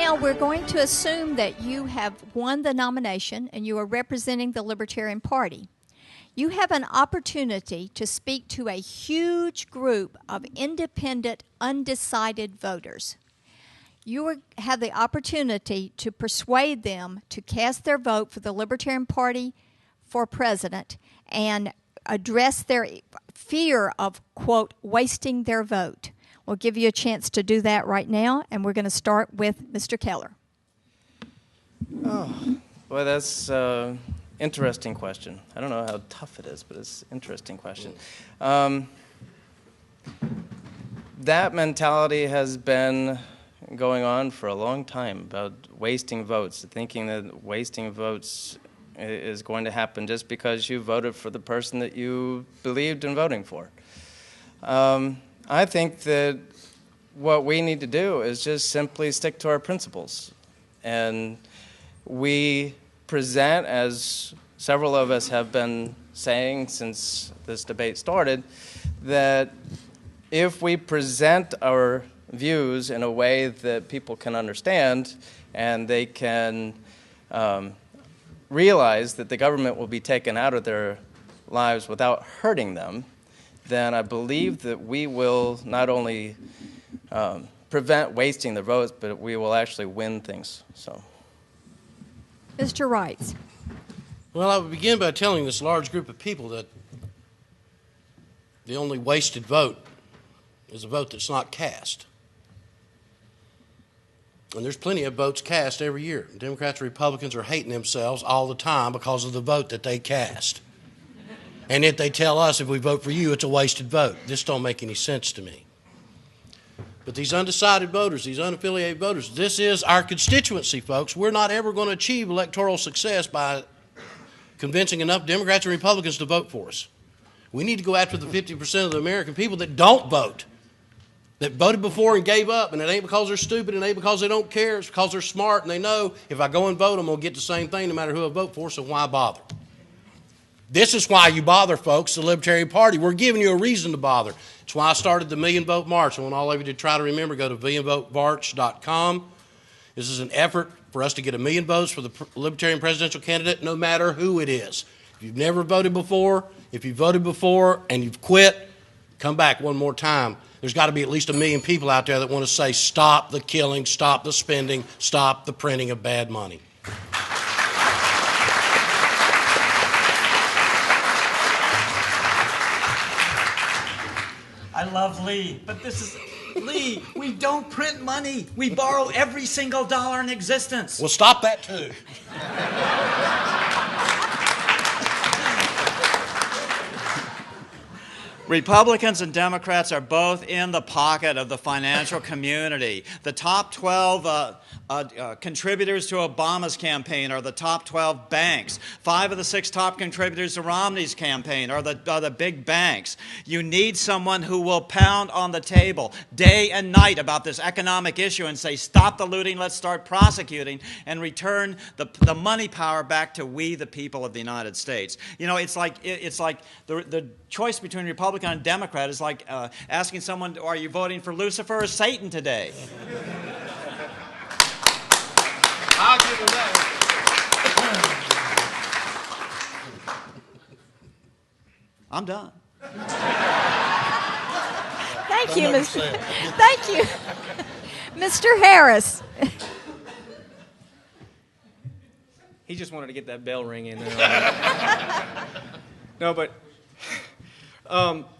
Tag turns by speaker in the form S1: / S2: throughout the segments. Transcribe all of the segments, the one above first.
S1: Now we're going to assume that you have won the nomination and you are representing the Libertarian Party. You have an opportunity to speak to a huge group of independent, undecided voters. You have the opportunity to persuade them to cast their vote for the Libertarian Party for president and address their fear of, quote, wasting their vote. We'll give you a chance to do that right now, and we're going to start with Mr. Keller.
S2: Oh, well, that's an interesting question. I don't know how tough it is, but it's an interesting question. That mentality has been going on for a long time about wasting votes, thinking that wasting votes is going to happen just because you voted for the person that you believed in voting for. I think that what we need to do is just simply stick to our principles. And we present, as several of us have been saying since this debate started, that if we present our views in a way that people can understand and they can realize that the government will be taken out of their lives without hurting them, then I believe that we will not only prevent wasting the votes, but we will actually win things. So,
S1: Mr. Wright.
S3: Well, I would begin by telling this large group of people that the only wasted vote is a vote that's not cast. And there's plenty of votes cast every year. Democrats and Republicans are hating themselves all the time because of the vote that they cast. And yet they tell us if we vote for you, it's a wasted vote. This don't make any sense to me. But these undecided voters, these unaffiliated voters, this is our constituency, folks. We're not ever going to achieve electoral success by convincing enough Democrats and Republicans to vote for us. We need to go after the 50% of the American people that don't vote, that voted before and gave up, and it ain't because they're stupid, and it ain't because they don't care, it's because they're smart, and they know if I go and vote, I'm going to get the same thing no matter who I vote for, so why bother? This is why you bother, folks, the Libertarian Party. We're giving you a reason to bother. It's why I started the Million Vote March. I want all of you to try to remember, go to millionvotemarch.com. This is an effort for us to get 1 million votes for the Libertarian presidential candidate, no matter who it is. If you've never voted before, if you voted before and you've quit, come back one more time. There's got to be at least 1 million people out there that want to say, stop the killing, stop the spending, stop the printing of bad money.
S4: I love Lee, but this is, Lee, we don't print money. We borrow every single dollar in existence.
S3: Well, stop that too.
S4: Republicans and Democrats are both in the pocket of the financial community. The top 12 contributors to Obama's campaign are the top 12 banks. 5 of the 6 top contributors to Romney's campaign are the big banks. You need someone who will pound on the table day and night about this economic issue and say, stop the looting, let's start prosecuting, and return the money power back to we, the people of the United States. You know, it's like the choice between Republican and Democrat is like asking someone, are you voting for Lucifer or Satan today?
S3: I'll give him that.
S4: I'm done.
S1: Thank you, Mr. Thank you, Mr. Harris.
S5: He just wanted to get that bell ringing. No, but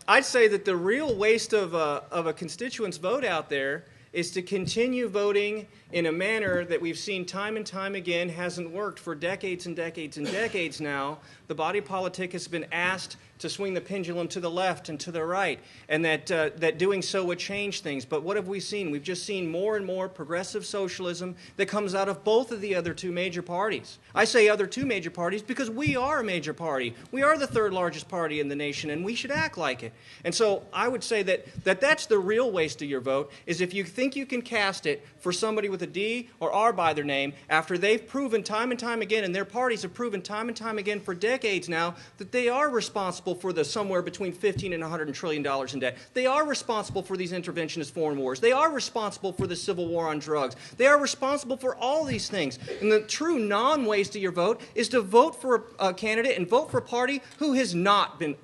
S5: I'd say that the real waste of a constituent's vote out there is to continue voting in a manner that we've seen time and time again hasn't worked for decades and decades and decades now. The body politic has been asked to swing the pendulum to the left and to the right, and that doing so would change things. But what have we seen? We've just seen more and more progressive socialism that comes out of both of the other 2 major parties. I say other 2 major parties because we are a major party. We are the 3rd largest party in the nation, and we should act like it. And so I would say that's the real waste of your vote, is if you think you can cast it for somebody with a D or R by their name after they've proven time and time again, and their parties have proven time and time again for decades now, that they are responsible responsible for the somewhere between $15 and $100 trillion in debt. They are responsible for these interventionist foreign wars. They are responsible for the civil war on drugs. They are responsible for all these things. And the true non-waste of your vote is to vote for a candidate and vote for a party who has not been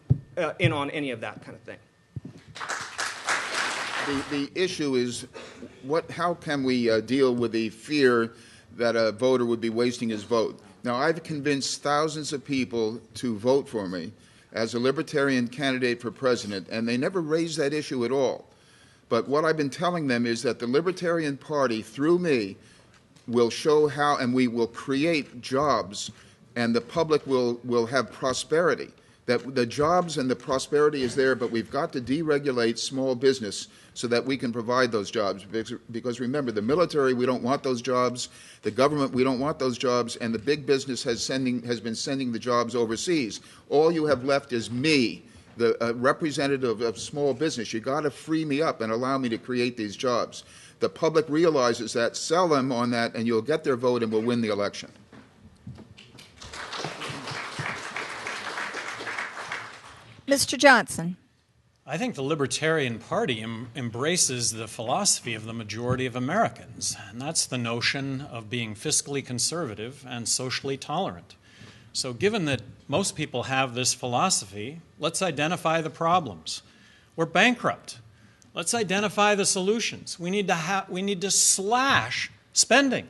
S5: in on any of that kind of thing.
S6: The issue is, how can we deal with the fear that a voter would be wasting his vote? Now, I've convinced thousands of people to vote for me as a Libertarian candidate for president, and they never raised that issue at all. But what I've been telling them is that the Libertarian Party, through me, will show how, and we will create jobs, and the public will have prosperity. That the jobs and the prosperity is there, but we've got to deregulate small business so that we can provide those jobs. Because remember, the military, we don't want those jobs. The government, we don't want those jobs. And the big business has been sending the jobs overseas. All you have left is me, the representative of small business. You got to free me up and allow me to create these jobs. The public realizes that, sell them on that, and you'll get their vote and we'll win the election.
S1: Mr. Johnson.
S7: I think the Libertarian Party embraces the philosophy of the majority of Americans, and that's the notion of being fiscally conservative and socially tolerant. So given that most people have this philosophy, let's identify the problems. We're bankrupt. Let's identify the solutions. We need to slash spending.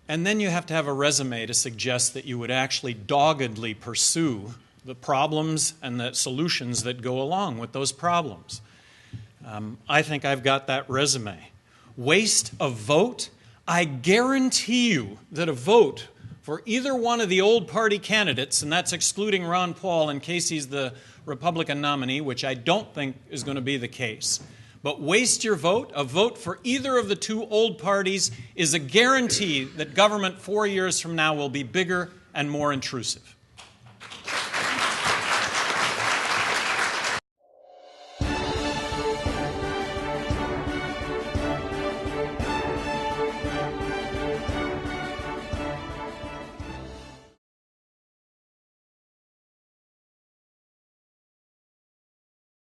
S7: And then you have to have a resume to suggest that you would actually doggedly pursue the problems and the solutions that go along with those problems. I think I've got that resume. Waste of vote? I guarantee you that a vote for either one of the old party candidates, and that's excluding Ron Paul in case he's the Republican nominee, which I don't think is going to be the case. But waste your vote. A vote for either of the two old parties is a guarantee that government 4 years from now will be bigger and more intrusive.